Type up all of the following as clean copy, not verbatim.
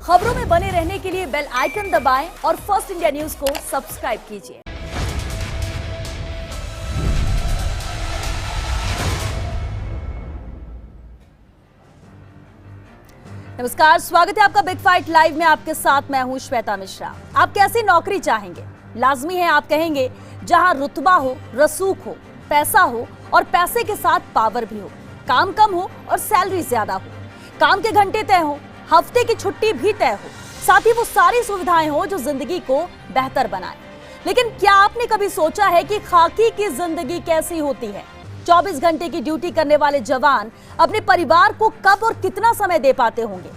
खबरों में बने रहने के लिए बेल आइकन दबाएं और फर्स्ट इंडिया न्यूज को सब्सक्राइब कीजिए। नमस्कार, स्वागत है आपका बिग फाइट लाइव में। आपके साथ मैं हूं श्वेता मिश्रा। आप कैसी नौकरी चाहेंगे? लाजमी है आप कहेंगे जहां रुतबा हो, रसूख हो, पैसा हो और पैसे के साथ पावर भी हो, काम कम हो और सैलरी ज्यादा हो, काम के घंटे तय हो, हफ्ते की छुट्टी भी तय हो, साथ ही वो सारी सुविधाएं हो जो जिंदगी को बेहतर बनाए। लेकिन क्या आपने कभी सोचा है कि खाकी की जिंदगी कैसी होती है? 24 घंटे की ड्यूटी करने वाले जवान अपने परिवार को कब और कितना समय दे पाते होंगे,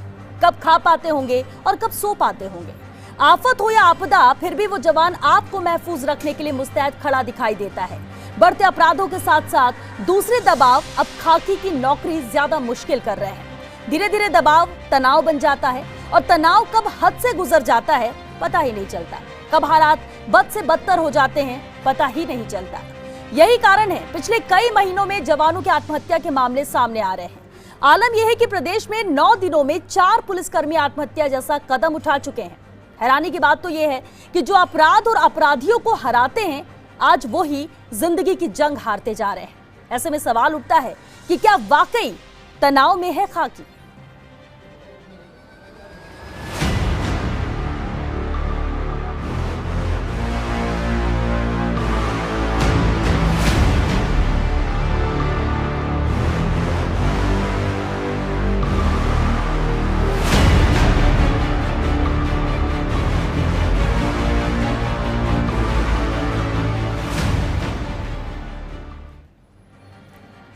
कब खा पाते होंगे और कब सो पाते होंगे? आफत हो या आपदा, फिर भी वो जवान आपको महफूज रखने के लिए मुस्तैद खड़ा दिखाई देता है। बढ़ते अपराधों के साथ साथ दूसरे दबाव अब खाकी की नौकरी ज्यादा मुश्किल कर रहे हैं। धीरे धीरे दबाव तनाव बन जाता है और तनाव कब हद से गुजर जाता है पता ही नहीं चलता। कब हालात बद से बदतर हो जाते हैं पता ही नहीं चलता। यही कारण है पिछले कई महीनों में जवानों की आत्महत्या के मामले सामने आ रहे हैं। आलम यह है कि प्रदेश में 9 दिनों में 4 पुलिसकर्मी आत्महत्या जैसा कदम उठा चुके हैं। हैरानी की बात तो यह है कि जो अपराध और अपराधियों को हराते हैं, आज वो ही जिंदगी की जंग हारते जा रहे हैं। ऐसे में सवाल उठता है कि क्या वाकई तनाव में है खाकी?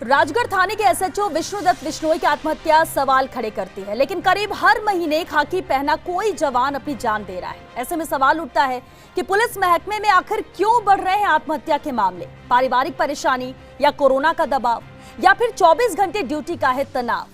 राजगढ़ थाने के एसएचओ विष्णुदत्त बिश्नोई की आत्महत्या सवाल खड़े करती है, लेकिन करीब हर महीने खाकी पहना कोई जवान अपनी जान दे रहा है। ऐसे में सवाल उठता है कि पुलिस महकमे में आखिर क्यों बढ़ रहे हैं आत्महत्या के मामले? पारिवारिक परेशानी या कोरोना का दबाव या फिर 24 घंटे ड्यूटी का है तनाव?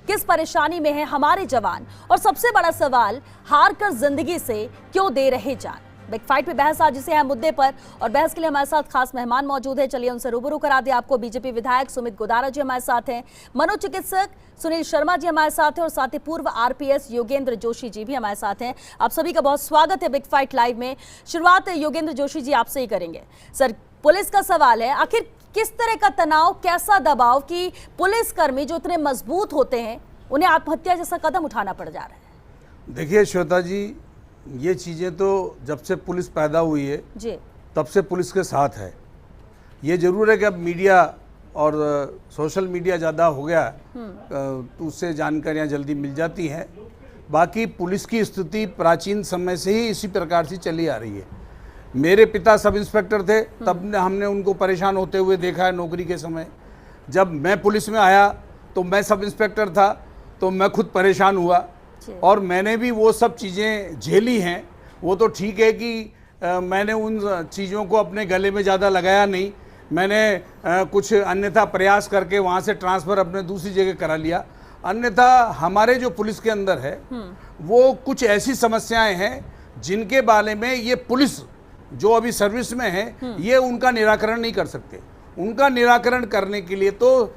किस परेशानी में है हमारे जवान? और सबसे बड़ा सवाल, हार कर जिंदगी से क्यों दे रहे जान? बिग फाइट में बहस आज इसे है मुद्दे पर, और बहस के लिए हमारे साथ खास मेहमान मौजूद है। चलिए उनसे रूबरू करा दे आपको। बीजेपी विधायक सुमित गोदारा जी हमारे साथ हैं, मनोचिकित्सक सुनील शर्मा जी हमारे साथ हैं और साथ ही पूर्व आरपीएस योगेंद्र जोशी जी भी हमारे साथ हैं। आप सभी का बहुत स्वागत है बिग फाइट लाइव में। शुरुआत योगेंद्र जोशी जी आपसे ही करेंगे। सर, पुलिस का सवाल है, आखिर किस तरह का तनाव, कैसा दबाव कि पुलिसकर्मी जो इतने मजबूत होते हैं उन्हें आत्महत्या जैसा कदम उठाना पड़ जा रहा है? देखिए श्वेता जी, ये चीज़ें तो जब से पुलिस पैदा हुई है जी, तब से पुलिस के साथ है। ये ज़रूर है कि अब मीडिया और सोशल मीडिया ज़्यादा हो गया तो उससे जानकारियाँ जल्दी मिल जाती हैं। बाकी पुलिस की स्थिति प्राचीन समय से ही इसी प्रकार से चली आ रही है। मेरे पिता सब इंस्पेक्टर थे, तब हमने उनको परेशान होते हुए देखा है नौकरी के समय। जब मैं पुलिस में आया तो मैं सब इंस्पेक्टर था, तो मैं खुद परेशान हुआ और मैंने भी वो सब चीज़ें झेली हैं। वो तो ठीक है कि मैंने उन चीज़ों को अपने गले में ज़्यादा लगाया नहीं। मैंने कुछ अन्यथा प्रयास करके वहाँ से ट्रांसफ़र अपने दूसरी जगह करा लिया। अन्यथा हमारे जो पुलिस के अंदर है वो कुछ ऐसी समस्याएं हैं जिनके बारे में ये पुलिस जो अभी सर्विस में है ये उनका निराकरण नहीं कर सकते। उनका निराकरण करने के लिए तो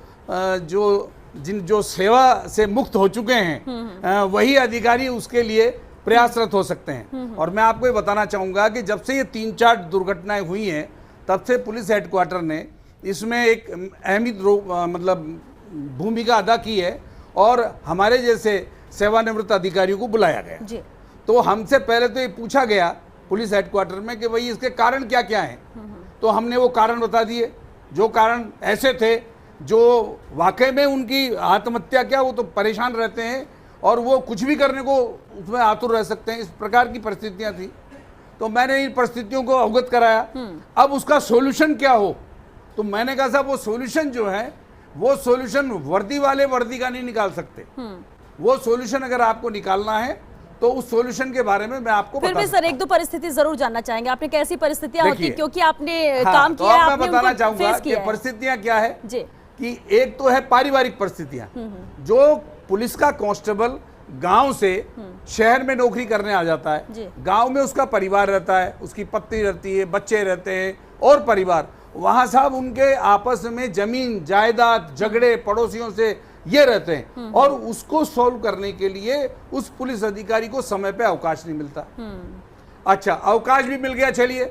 जो सेवा से मुक्त हो चुके हैं वही अधिकारी उसके लिए प्रयासरत हो सकते हैं। और मैं आपको ये बताना चाहूँगा कि जब से ये 3-4 दुर्घटनाएं हुई हैं, तब से पुलिस हेडक्वार्टर ने इसमें एक अहम भूमिका अदा की है और हमारे जैसे सेवानिवृत्त अधिकारियों को बुलाया गया। तो हमसे पहले तो ये पूछा गया पुलिस हेडक्वार्टर में कि भाई इसके कारण क्या क्या हैं, तो हमने वो कारण बता दिए। जो कारण ऐसे थे जो वाकई में उनकी आत्महत्या क्या, वो तो परेशान रहते हैं और वो कुछ भी करने को उसमें आतुर रह सकते हैं, इस प्रकार की परिस्थितियां थी। तो मैंने इन परिस्थितियों को अवगत कराया। अब उसका सॉल्यूशन क्या हो, तो मैंने कहा साहब वो सॉल्यूशन जो है वो सॉल्यूशन वर्दी वाले वर्दी का नहीं निकाल सकते। वो सॉल्यूशन अगर आपको निकालना है तो उस सॉल्यूशन के बारे में मैं आपको फिर भी सर एक दो परिस्थिति जरूर जानना चाहेंगे। आपने कैसी परिस्थितियां होती, क्योंकि आपने काम किया है, आपने बताना चाहूंगा कि परिस्थितियां क्या है जी। कि एक तो है पारिवारिक परिस्थितियां, जो पुलिस का कांस्टेबल गांव से शहर में नौकरी करने आ जाता है, गांव में उसका परिवार रहता है, उसकी पत्नी रहती है, बच्चे रहते हैं और परिवार। वहां साहब उनके आपस में जमीन जायदाद, झगड़े, पड़ोसियों से ये रहते हैं, और उसको सॉल्व करने के लिए उस पुलिस अधिकारी को समय पे अवकाश नहीं मिलता। अच्छा, अवकाश भी मिल गया, चलिए,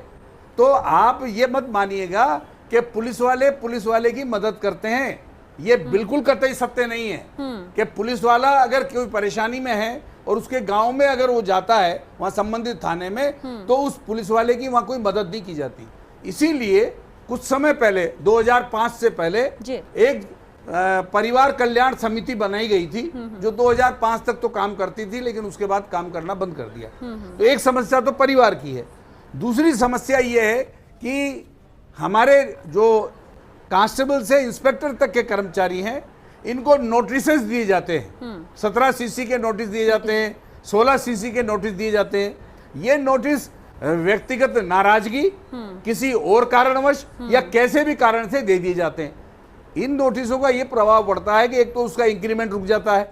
तो आप ये मत मानिएगा कि पुलिस वाले की मदद करते हैं, ये बिल्कुल कतई सत्य नहीं है कि पुलिस वाला अगर कोई परेशानी में है और उसके गांव में अगर वो जाता है वहां संबंधित थाने में, तो उस पुलिस वाले की वहां कोई मदद नहीं की जाती। इसीलिए कुछ समय पहले 2005 से पहले एक परिवार कल्याण समिति बनाई गई थी जो 2005 तक तो काम करती थी, लेकिन उसके बाद काम करना बंद कर दिया। तो एक समस्या तो परिवार की है। दूसरी समस्या ये है कि हमारे जो कांस्टेबल से इंस्पेक्टर तक के कर्मचारी हैं, इनको नोटिसेस दिए जाते हैं, 17 सीसी के नोटिस दिए जाते हैं, 16 सीसी के नोटिस दिए जाते हैं। ये नोटिस व्यक्तिगत नाराजगी, किसी और कारणवश या कैसे भी कारण से दे दिए जाते हैं। इन नोटिसों का ये प्रभाव पड़ता है कि एक तो उसका इंक्रीमेंट रुक जाता है,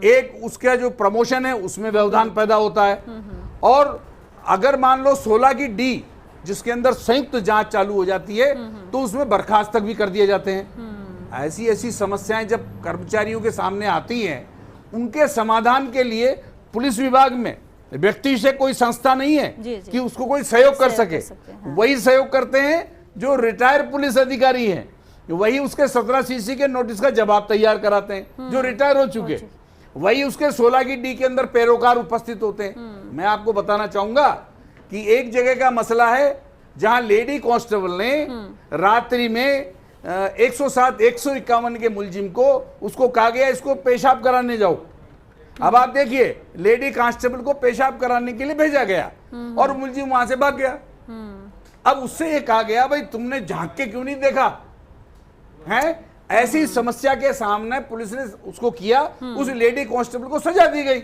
एक उसका जो प्रमोशन है उसमें व्यवधान पैदा होता है, और अगर मान लो 16 की डी जिसके अंदर संयुक्त जांच चालू हो जाती है तो उसमें बर्खास्त तक भी कर दिए जाते हैं। ऐसी ऐसी समस्याएं जब कर्मचारियों के सामने आती हैं, उनके समाधान के लिए पुलिस विभाग में व्यक्ति से कोई संस्था नहीं है कि उसको कोई सहयोग कर सके। वही सहयोग करते हैं जो रिटायर पुलिस अधिकारी हैं, वही उसके 17 सीसी के नोटिस का जवाब तैयार कराते हैं जो रिटायर हो चुके, वही उसके 16 की डी के अंदर पैरोकार उपस्थित होते हैं। मैं आपको बताना चाहूंगा कि एक जगह का मसला है जहां लेडी कांस्टेबल ने रात्रि में 107 151 के मुलजिम को उसको कहा गया इसको पेशाब कराने जाओ। अब आप देखिए, लेडी कांस्टेबल को पेशाब कराने के लिए भेजा गया और मुलजिम वहां से भाग गया। अब उससे ये कहा गया भाई तुमने झांक के क्यों नहीं देखा है। ऐसी समस्या के सामने पुलिस ने उसको किया, उस लेडी कांस्टेबल को सजा दी गई।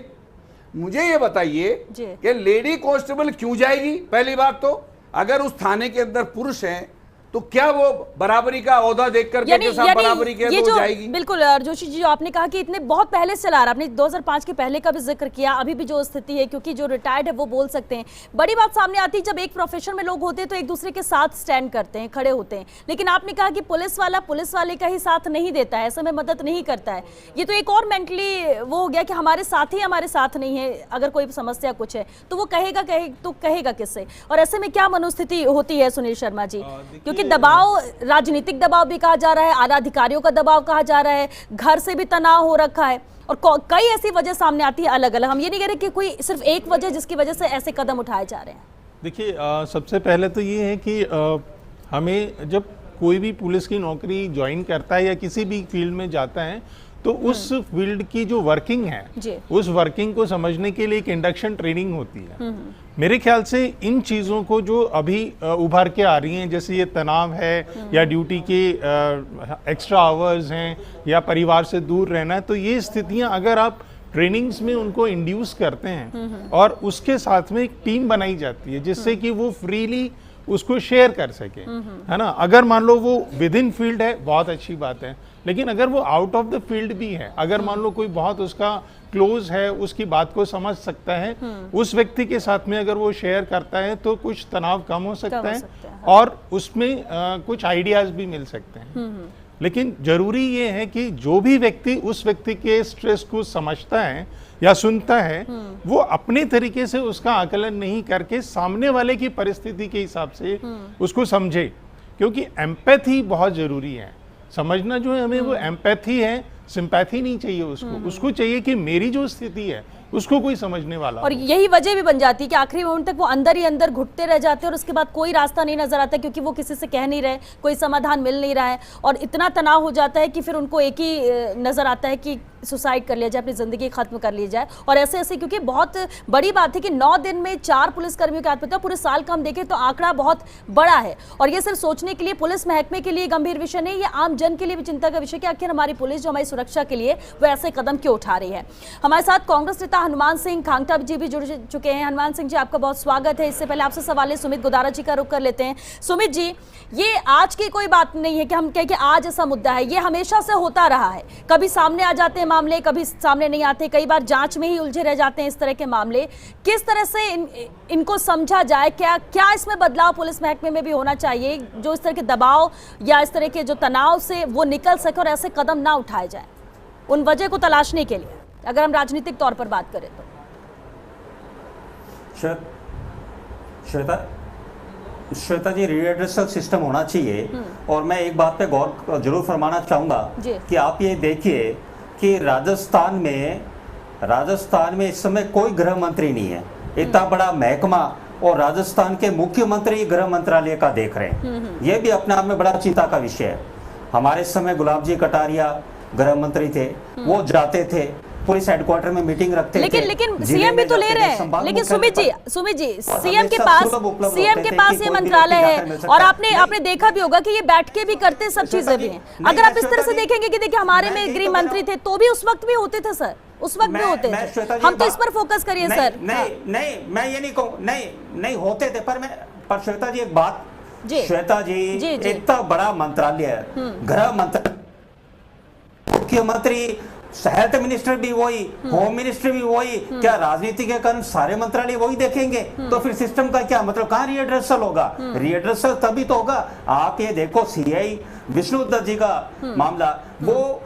मुझे ये बताइए कि लेडी कांस्टेबल क्यों जाएगी। पहली बात तो अगर उस थाने के अंदर पुरुष हैं तो क्या वो बराबरी का ओहदा देखकर बराबरी के तो जाएगी। बिल्कुल जोशी जी, जो आपने कहा कि इतने बहुत पहले से चला रहा, आपने 2005 के पहले का भी जिक्र किया, अभी भी जो स्थिति है, क्योंकि जो रिटायर्ड है वो बोल सकते हैं। बड़ी बात सामने आती है जब एक प्रोफेशन में लोग होते हैं तो एक दूसरे के साथ स्टैंड करते हैं, खड़े होते हैं, लेकिन आपने कहा कि पुलिस वाला पुलिस वाले का ही साथ नहीं देता है, ऐसे में मदद नहीं करता है। ये तो एक और मेंटली वो हो गया कि हमारे साथ ही हमारे साथ नहीं है, अगर कोई समस्या कुछ है तो वो कहेगा किससे। और ऐसे में क्या मनोस्थिति होती है सुनील शर्मा जी, क्योंकि दबाव, राजनीतिक दबाव भी कहा जा रहा है, आला अधिकारियों का दबाव कहा जा रहा है, घर से भी तनाव हो रखा है, और कई ऐसी वजह सामने आती है अलग अलग। हम ये नहीं कह रहे कि कोई सिर्फ एक वजह जिसकी वजह से ऐसे कदम उठाए जा रहे हैं। देखिए, सबसे पहले तो ये है कि हमें जब कोई भी पुलिस की नौकरी ज्वाइन करता है या किसी भी फील्ड में जाता है तो उस फील्ड की जो वर्किंग है उस वर्किंग को समझने के लिए एक इंडक्शन ट्रेनिंग होती है। मेरे ख्याल से इन चीज़ों को जो अभी उभर के आ रही हैं, जैसे ये तनाव है या ड्यूटी के एक्स्ट्रा आवर्स हैं या परिवार से दूर रहना है, तो ये स्थितियां अगर आप ट्रेनिंग्स में उनको इंड्यूस करते हैं और उसके साथ में एक टीम बनाई जाती है जिससे कि वो फ्रीली उसको शेयर कर सके, है ना। अगर मान लो वो विद इन फील्ड है, बहुत अच्छी बात है, लेकिन अगर वो आउट ऑफ द फील्ड भी है, अगर मान लो कोई बहुत उसका क्लोज है, उसकी बात को समझ सकता है, उस व्यक्ति के साथ में अगर वो शेयर करता है तो कुछ तनाव कम हो सकता है और उसमें कुछ आइडियाज भी मिल सकते हैं। लेकिन जरूरी ये है कि जो भी व्यक्ति उस व्यक्ति के स्ट्रेस को समझता है या सुनता है, वो अपने तरीके से उसका आकलन नहीं करके सामने वाले की परिस्थिति के हिसाब से उसको समझे, क्योंकि एम्पैथी बहुत जरूरी है। समझना जो है हमें वो एम्पैथी है, सिंपैथी नहीं चाहिए उसको चाहिए कि मेरी जो स्थिति है उसको कोई समझने वाला। और यही वजह भी बन जाती है कि आखिरी मोमेंट तक वो अंदर ही अंदर घुटते रह जाते हैं और उसके बाद कोई रास्ता नहीं नजर आता, क्योंकि वो किसी से कह नहीं रहे, कोई समाधान मिल नहीं रहा है, और इतना तनाव हो जाता है कि फिर उनको एक ही नजर आता है कि सुसाइड कर लिया जाए, अपनी जिंदगी खत्म कर ली जाए। और ऐसे ऐसे, क्योंकि बहुत बड़ी बात है कि 9 दिन में 4 पुलिसकर्मियों की आत्महत्या, पूरे साल का हम देखें तो आंकड़ा बहुत बड़ा है। और ये सिर्फ सोचने के लिए, पुलिस महकमे के लिए गंभीर विषय नहीं, ये आम जन के लिए भी चिंता का विषय कि आखिर हमारी पुलिस जो हमारी सुरक्षा के लिए वो ऐसे कदम क्यों उठा रही है। हमारे साथ कांग्रेस नेता हनुमान सिंह खांगटा जी भी जुड़ चुके हैं। हनुमान सिंह जी, आपका बहुत स्वागत है। इससे पहले आपसे सवाल है, सुमित गुदारा जी का रुख कर लेते हैं। सुमित जी, ये आज की कोई बात नहीं है कि हम कहें कि आज ऐसा मुद्दा है, ये हमेशा से होता रहा है। कभी सामने आ जाते हैं मामले, कभी सामने नहीं आते, कई बार जांच में ही उलझे रह जाते हैं इस तरह के मामले। किस तरह से इनको समझा जाए, क्या इसमें बदलाव पुलिस महकमे में भी होना चाहिए जो इस तरह के दबाव या इस तरह के जो तनाव से वो निकल सके और ऐसे कदम ना उठाए जाए? उन वजह को तलाशने के लिए, अगर हम राजनीतिक तौर पर बात करें तो? श्वेता जी, रीएड्रेसल सिस्टम होना चाहिए। और मैं एक बात पे गौर जरूर फरमाना चाहूंगा कि आप ये देखिए कि राजस्थान में इस समय कोई गृह मंत्री नहीं है। इतना बड़ा महकमा और राजस्थान के मुख्यमंत्री गृह मंत्रालय का देख रहे हैं। ये भी अपने आप में बड़ा चिंता का विषय है। हमारे समय गुलाब जी कटारिया गृह मंत्री थे, वो जाते थे पुलिस हेडक्वार्टर में मीटिंग रखते थे। लेकिन सीएम भी तो ले रहे हैं। लेकिन सुमित जी सीएम के पास ये मंत्रालय है, और आपने देखा भी होगा कि ये बैठ के भी करते सब चीजें भी हैं। अगर आप इस तरह से देखेंगे कि देखिए हमारे में गृह मंत्री थे तो भी उस वक्त भी होते थे सर, उस वक्त भी होते थे। हम तो इस पर फोकस करिए सर। नहीं, मैं ये नहीं कहूँ, नहीं होते थे, पर श्वेता जी एक बात, श्वेता जी इतना बड़ा मंत्रालय, गृह मंत्रालय, मुख्यमंत्री, हेल्थ मिनिस्टर भी वही, होम मिनिस्टर भी वही, क्या राजनीति के कारण सारे मंत्रालय वही देखेंगे? तो फिर सिस्टम का क्या मतलब? कहाँ रीएड्रेसल होगा? रीएड्रेसल तभी तो होगा। आप ये देखो सीआई विष्णुदत्त जी का मामला, वो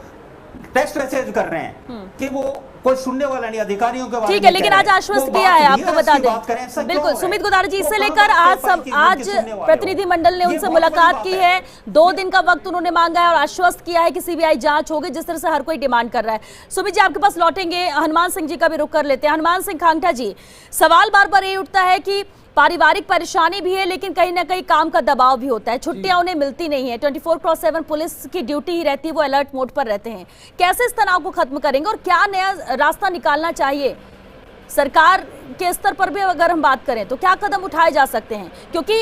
टेक्स्ट मैसेज कर रहे हैं कि वो कोई सुनने वाला नहीं, अधिकारियों के बारे में। ठीक है, लेकिन आज आश्वस्त किया है, आपको बता दें। बिल्कुल, सुमित गोदारा जी, इससे लेकर आज प्रतिनिधि मंडल ने उनसे मुलाकात की है। 2 दिन का वक्त उन्होंने मांगा है और आश्वस्त किया है कि सीबीआई जांच होगी, जिस तरह से हर कोई डिमांड कर रहा है। सुमित जी, आपके पास लौटेंगे, हनुमान सिंह जी का भी रुख कर लेते हैं। हनुमान सिंह खांगठा जी, सवाल बार बार ये उठता है कि पारिवारिक परेशानी भी है, लेकिन कहीं ना कहीं काम का दबाव भी होता है, छुट्टियां उन्हें मिलती नहीं है, 24/7 पुलिस की ड्यूटी ही रहती है, वो अलर्ट मोड पर रहते हैं। कैसे इस तनाव को खत्म करेंगे और क्या नया रास्ता निकालना चाहिए? सरकार के स्तर पर भी अगर हम बात करें तो क्या कदम उठाए जा सकते हैं? क्योंकि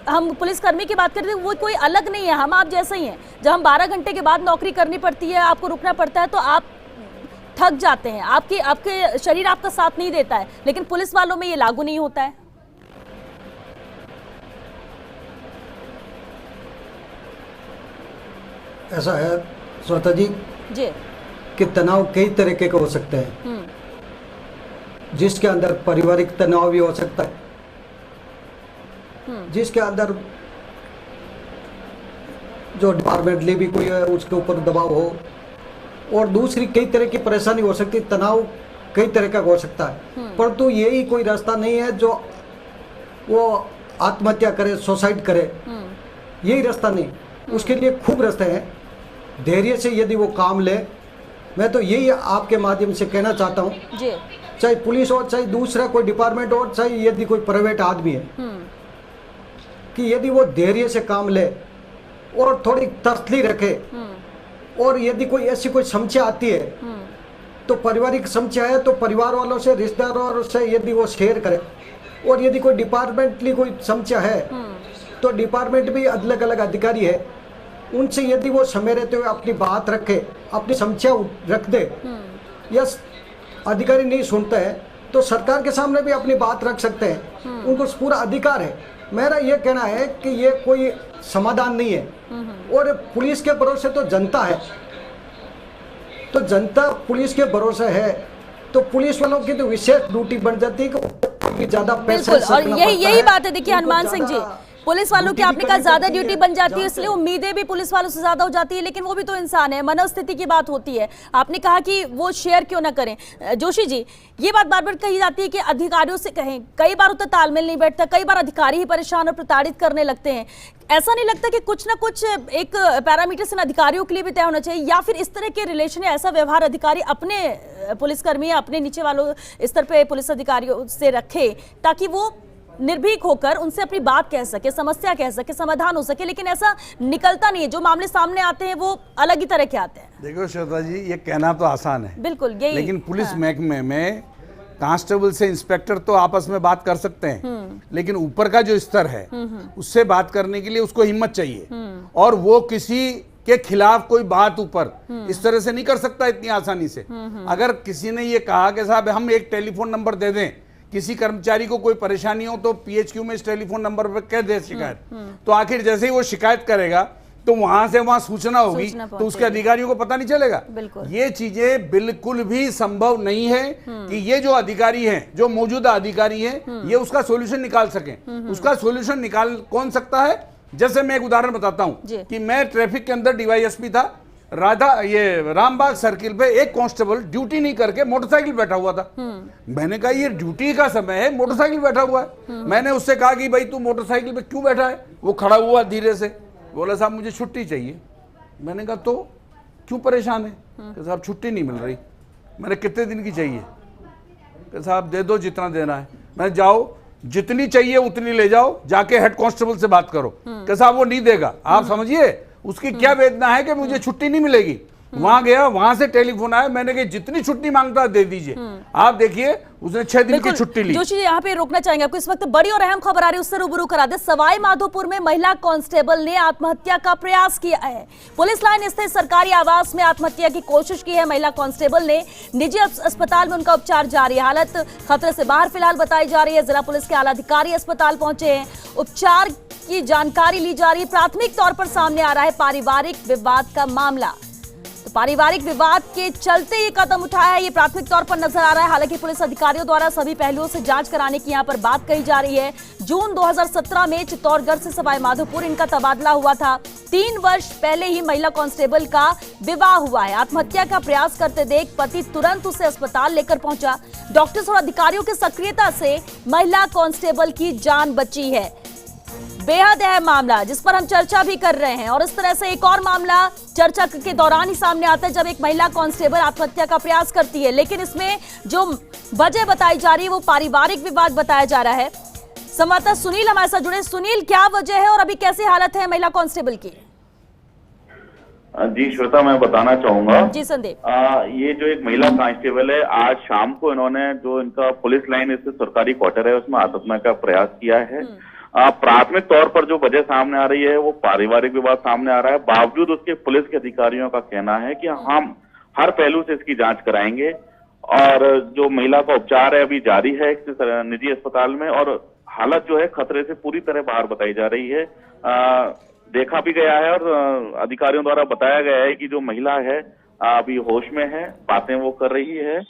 हम पुलिसकर्मी की बात करते हैं, वो कोई अलग नहीं है, हम आप जैसे ही हैं। जब हम 12 घंटे के बाद नौकरी करनी पड़ती है, आपको रुकना पड़ता है, तो आप थक जाते हैं, आपके शरीर आपका साथ नहीं देता है, लेकिन पुलिस वालों में ये लागू नहीं होता है। ऐसा है श्वेता जी कि तनाव कई तरीके के हो सकते हैं, जिसके अंदर पारिवारिक तनाव भी हो सकता है, जिसके अंदर जो डिपार्टमेंटली भी कोई है उसके ऊपर दबाव हो, और दूसरी कई तरह की परेशानी हो सकती है। तनाव कई तरह का हो सकता है, परंतु यही कोई रास्ता नहीं है जो वो आत्महत्या करे, सुसाइड करे, यही रास्ता नहीं। उसके लिए खूब रास्ते हैं। धैर्य से यदि वो काम ले, मैं तो यही आपके माध्यम से कहना चाहता हूँ, चाहे पुलिस हो, चाहे दूसरा कोई डिपार्टमेंट हो, चाहे यदि कोई प्राइवेट आदमी है, कि यदि वो धैर्य से काम ले और थोड़ी तसल्ली रखे, और यदि कोई ऐसी कोई समस्या आती है तो पारिवारिक समस्या है तो परिवार वालों से, रिश्तेदारों से यदि वो शेयर करे, और यदि कोई डिपार्टमेंटली कोई समस्या है तो डिपार्टमेंट भी अलग अलग अधिकारी है, उनसे यदि वो समय रहते हुए अपनी बात रखे, अपनी समस्या रख दे, या अधिकारी नहीं सुनते हैं तो सरकार के सामने भी अपनी बात रख सकते हैं, उनको पूरा अधिकार है। मेरा ये कहना है कि ये कोई समाधान नहीं है, और पुलिस के भरोसे तो जनता है, तो जनता पुलिस के भरोसे है, तो पुलिस वालों की तो विशेष ड्यूटी बन जाती है कि ज्यादा पैसे, और यही बात है। देखिए हनुमान सिंह जी, पुलिस वालों की आपने कहा ज्यादा ड्यूटी बन जाती है, इसलिए उम्मीदें भी पुलिस वालों से ज्यादा हो जाती है, लेकिन वो भी तो इंसान है, मनोस्थिति की बात होती है। आपने कहा कि वो शेयर क्यों ना करें। जोशी जी, ये बात बार बार कही जाती है कि अधिकारियों से कहें, कई बार उतना तालमेल नहीं बैठता, कई बार अधिकारी ही परेशान और प्रताड़ित करने लगते हैं। ऐसा नहीं लगता कि कुछ ना कुछ एक पैरामीटर्स इन अधिकारियों के लिए भी तय होना चाहिए, या फिर इस तरह के रिलेशन या ऐसा व्यवहार अधिकारी अपने पुलिसकर्मी या अपने नीचे वालों स्तर पे पुलिस अधिकारियों से रखे, ताकि वो निर्भीक होकर उनसे अपनी बात कह सके, समस्या कह सके, समाधान हो सके? लेकिन ऐसा निकलता नहीं है, जो मामले सामने आते हैं वो अलग ही तरह के आते हैं। देखो श्वेता जी, ये कहना तो आसान है, बिल्कुल यही, लेकिन पुलिस महकमे में कांस्टेबल से इंस्पेक्टर तो आपस में बात कर सकते हैं, लेकिन ऊपर का जो स्तर है उससे बात करने के लिए उसको हिम्मत चाहिए, और वो किसी के खिलाफ कोई बात ऊपर इस तरह से नहीं कर सकता इतनी आसानी से। अगर किसी ने ये कहा कि साहब हम एक टेलीफोन नंबर दे दें, किसी कर्मचारी को कोई परेशानी हो तो पीएचक्यू में इस टेलीफोन नंबर पर कह दे शिकायत, तो आखिर जैसे ही वो शिकायत करेगा तो वहां से वहां सूचना होगी, तो उसके अधिकारियों को पता नहीं चलेगा। ये चीजें बिल्कुल भी संभव नहीं है कि ये जो अधिकारी हैं, जो मौजूदा अधिकारी हैं, ये उसका सॉल्यूशन निकाल सकें। उसका सॉल्यूशन निकाल कौन सकता है? जैसे मैं एक उदाहरण बताता हूं कि मैं ट्रैफिक के अंदर डीवाईएसपी था, ये रामबाग सर्किल पे एक कांस्टेबल ड्यूटी नहीं करके मोटरसाइकिल बैठा हुआ था। मैंने कहा ये ड्यूटी का समय है, मोटरसाइकिल बैठा हुआ है। मैंने उससे कहा कि भाई तू मोटरसाइकिल पे क्यों बैठा है? वो खड़ा हुआ धीरे से, बोला साहब मुझे छुट्टी चाहिए। मैंने कहा तो क्यों परेशान है? कि साहब छुट्टी नहीं मिल रही। मैंने कितने दिन की चाहिए? कि साहब दे दो जितना देना है। मैं जाओ जितनी चाहिए उतनी ले जाओ, जाके हेड कांस्टेबल से बात करो। कि साहब वो नहीं देगा। आप समझिए उसकी क्या वेदना है कि मुझे छुट्टी नहीं मिलेगी। वहां गया, वहां से टेलीफोन आया, मैंने कहा जितनी छुट्टी मांगता है दे दीजिए। आप देखिए उसने 6 दिन की छुट्टी ली। जोशी जी यहाँ पे रोकना चाहेंगे आपको, इस वक्त बड़ी और अहम खबर आ रही है, उससे रूबरू करा दे। सवाई माधोपुर में महिला कांस्टेबल ने आत्महत्या का प्रयास किया है। पुलिस लाइन स्थित सरकारी आवास में आत्महत्या की कोशिश की है महिला कांस्टेबल ने। निजी अस्पताल में उनका उपचार जारी है। हालत खतरे से बाहर फिलहाल बताई जा रही है। जिला पुलिस के आला अधिकारी अस्पताल पहुंचे हैं, उपचार की जानकारी ली जा रही है। प्राथमिक तौर पर सामने आ रहा है पारिवारिक विवाद का मामला। तो पारिवारिक विवाद के चलते ये कदम उठाया है, ये प्राथमिक तौर पर नजर आ रहा है। हालांकि पुलिस अधिकारियों द्वारा सभी पहलुओं से जांच कराने की यहां पर बात कही जा रही है। जून 2017 में चित्तौड़गढ़ से सवाई माधोपुर इनका तबादला हुआ था। 3 वर्ष पहले ही महिला कांस्टेबल का विवाह हुआ है। आत्महत्या का प्रयास करते देख पति तुरंत उसे अस्पताल लेकर पहुंचा। डॉक्टर्स और अधिकारियों की सक्रियता से महिला कांस्टेबल की जान बची है। बेहद अहम मामला जिस पर हम चर्चा भी कर रहे हैं। और इस तरह से एक और मामला चर्चा के दौरान ही सामने आता है जब एक महिला कांस्टेबल आत्महत्या का प्रयास करती है, लेकिन इसमें जो वजह बताई जा रही है वो पारिवारिक विवाद बताया जा रहा है। संवाददाता सुनील हमारे साथ जुड़े। सुनील, क्या वजह है और अभी कैसी हालत है महिला कांस्टेबल की? जी श्वेता, मैं बताना चाहूंगा। जी संदीप। ये जो एक महिला कांस्टेबल है, आज शाम को इन्होंने जो इनका पुलिस लाइन स्थित सरकारी क्वार्टर है उसमें आत्महत्या का प्रयास किया है। प्राथमिक तौर पर जो वजह सामने आ रही है वो पारिवारिक विवाद सामने आ रहा है। बावजूद उसके पुलिस के अधिकारियों का कहना है कि हम हर पहलू से इसकी जांच कराएंगे। और जो महिला का उपचार है अभी जारी है निजी अस्पताल में, और हालत जो है खतरे से पूरी तरह बाहर बताई जा रही है। देखा भी गया है और अधिकारियों द्वारा बताया गया है कि जो महिला है अभी होश में है, बातें वो कर रही है।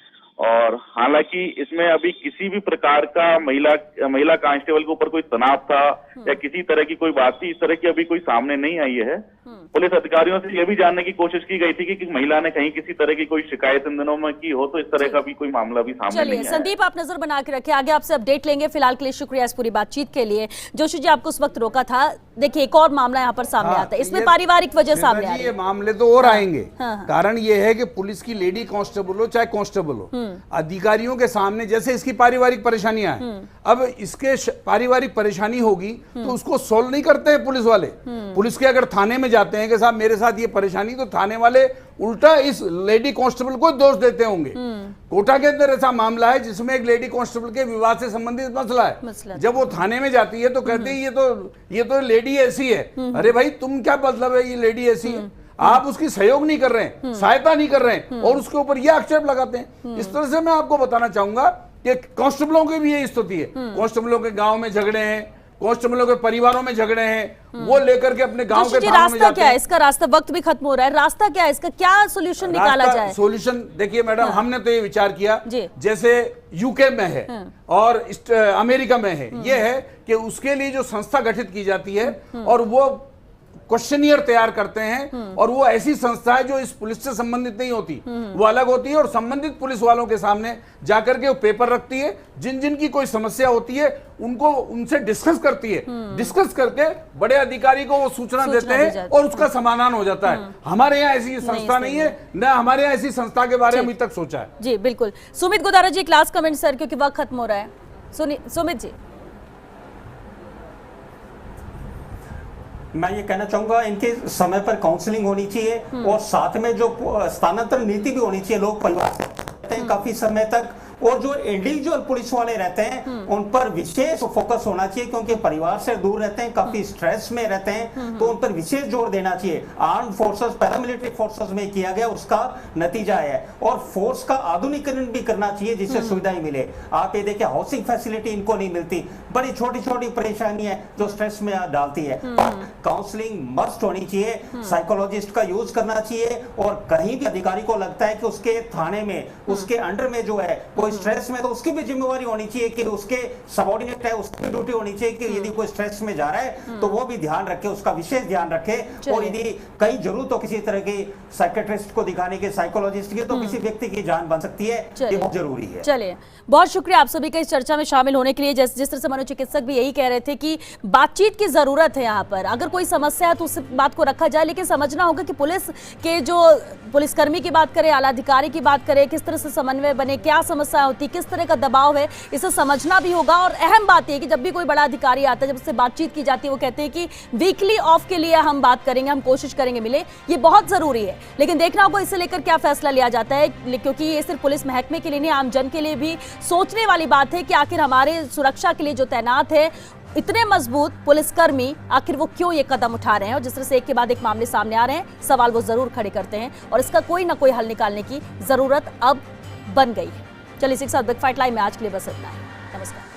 और हालांकि इसमें अभी किसी भी प्रकार का महिला कांस्टेबल के ऊपर कोई तनाव था या किसी तरह की कोई बात थी, इस तरह की अभी कोई सामने नहीं आई है। पुलिस अधिकारियों से यह भी जानने की कोशिश की गई थी कि महिला ने कहीं किसी तरह की कोई शिकायत इन दिनों में की हो, तो इस तरह का भी कोई मामला भी सामने नहीं आया। संदीप, आप नजर बना के रखें, आगे आपसे अपडेट लेंगे। फिलहाल के लिए शुक्रिया इस पूरी बातचीत के लिए। जोशी जी, आपको उस वक्त रोका था। देखिए एक और मामला यहाँ पर सामने आता है, इसमें पारिवारिक वजह सामने आ रही है। ये मामले तो और आएंगे। कारण ये है कि पुलिस की लेडी कांस्टेबल हो चाहे कांस्टेबल हो, अधिकारियों के सामने जैसे इसकी पारिवारिक परेशानियां हैं, अब इसके पारिवारिक परेशानी होगी तो उसको सोल्व नहीं करते हैं पुलिस वाले। पुलिस के अगर थाने में जाते हैं कि साहब मेरे साथ ये परेशानी, तो थाने वाले उल्टा इस लेडी कांस्टेबल को दोष देते होंगे। कोटा के अंदर ऐसा मामला है जिसमें एक लेडी कांस्टेबल के विवाह से संबंधित मसला है। जब वो थाने में जाती है तो कहते हैं ये तो लेडी ऐसी है। अरे भाई तुम क्या मतलब है ये लेडी ऐसी है? आप उसकी सहयोग नहीं कर रहे हैं, सहायता नहीं कर रहे हैं और उसके ऊपर ये आक्षेप लगाते हैं। इस तरह से मैं आपको बताना चाहूंगा कि कांस्टेबलों की भी यही स्थिति है। कांस्टेबलों के गांव में झगड़े हैं, कांस्टेबलों के परिवारों में झगड़े हैं, वो लेकर के अपने गांव के थानों में जाते हैं। क्या है इसका रास्ता? वक्त भी खत्म हो रहा है, रास्ता क्या है इसका? क्या सोल्यूशन निकाला जाए? सोल्यूशन देखिए मैडम, हमने तो ये विचार किया जैसे यूके में है और अमेरिका में है, ये है कि उसके लिए जो संस्था गठित की जाती है और वो क्वेश्चनियर तैयार करते हैं, और वो ऐसी संस्था है जो इस पुलिस से संबंधित नहीं होती, वो अलग होती है और संबंधित पुलिस वालों के सामने जाकर के वो पेपर रखती है। जिन जिन की कोई समस्या होती है उनको उनसे डिस्कस करती है, डिस्कस करके बड़े अधिकारी को वो सूचना देते हैं और उसका समाधान हो जाता है। हमारे यहाँ ऐसी संस्था नहीं है, न हमारे यहाँ ऐसी संस्था के बारे में अभी तक सोचा है। जी बिल्कुल। सुमित गोदारा जी, क्लास कमेंट सर, क्योंकि वक्त खत्म हो रहा है। सुमित जी। मैं ये कहना चाहूंगा इनके समय पर काउंसलिंग होनी चाहिए और साथ में जो स्थानांतरण नीति भी होनी चाहिए। लोग परिवार रहते हैं काफी समय तक, और जो इंडिविजुअल पुलिस वाले रहते हैं उन पर विशेष फोकस होना चाहिए, क्योंकि परिवार से दूर रहते हैं, काफी स्ट्रेस में रहते हैं, तो उन पर विशेष जोर देना चाहिए। आर्म्ड फोर्सेस, पैरामिलिट्री फोर्सेस में किया गया उसका नतीजा है। और फोर्स का आधुनिकीकरण भी करना चाहिए जिससे सुविधाएं मिले। आप ये देखिए हाउसिंग फैसिलिटी इनको नहीं मिलती, बड़ी छोटी छोटी परेशानी है जो स्ट्रेस में डालती है। काउंसलिंग मस्ट होनी चाहिए, साइकोलॉजिस्ट का यूज करना चाहिए, और कहीं भी अधिकारी को लगता है कि उसके थाने में उसके अंडर में जो है कोई कोई स्ट्रेस में तो उसकी भी जिम्मेवारी होनी चाहिए कि उसके सबऑर्डिनेट है, उसकी भी ड्यूटी होनी चाहिए कि यदि कोई स्ट्रेस में जा रहा है तो वो भी ध्यान रखे, उसका विशेष ध्यान रखे। और यदि कहीं जरूरत हो किसी तरह की साइकेट्रिस्ट को दिखाने के, साइकोलॉजिस्ट की, तो किसी व्यक्ति की जान बन सकती है, ये बहुत जरूरी है। चलिए, बहुत शुक्रिया आप सभी का इस चर्चा में शामिल होने के लिए। जिस तरह से मनोचिकित्सक भी यही कह रहे थे कि बातचीत की जरूरत है यहाँ पर, अगर कोई समस्या है तो उस बात को रखा जाए, लेकिन समझना होगा कि पुलिस के जो पुलिसकर्मी की बात करें, आला अधिकारी की बात करें, किस तरह से समन्वय बने, क्या समस्या होती, किस तरह का दबाव है, इसे समझना भी होगा। और अहम बात यह कि जब भी कोई बड़ा अधिकारी आता है, जब उससे बातचीत की जाती है, वो कहते हैं कि वीकली ऑफ के लिए हम बात करेंगे, हम कोशिश करेंगे मिले, ये बहुत जरूरी है। लेकिन देखना होगा इसे लेकर क्या फैसला लिया जाता है, क्योंकि ये सिर्फ पुलिस महकमे के लिए नहीं, आम जन के लिए भी सोचने वाली बात है कि आखिर हमारे सुरक्षा के लिए जो तैनात है इतने मजबूत पुलिसकर्मी, आखिर वो क्यों ये कदम उठा रहे हैं। और जिस तरह से एक के बाद एक मामले सामने आ रहे हैं, सवाल वो जरूर खड़े करते हैं और इसका कोई ना कोई हल निकालने की जरूरत अब बन गई है। चलिए इसी के साथ बिग फाइट लाइव में आज के लिए बस इतना है। नमस्कार।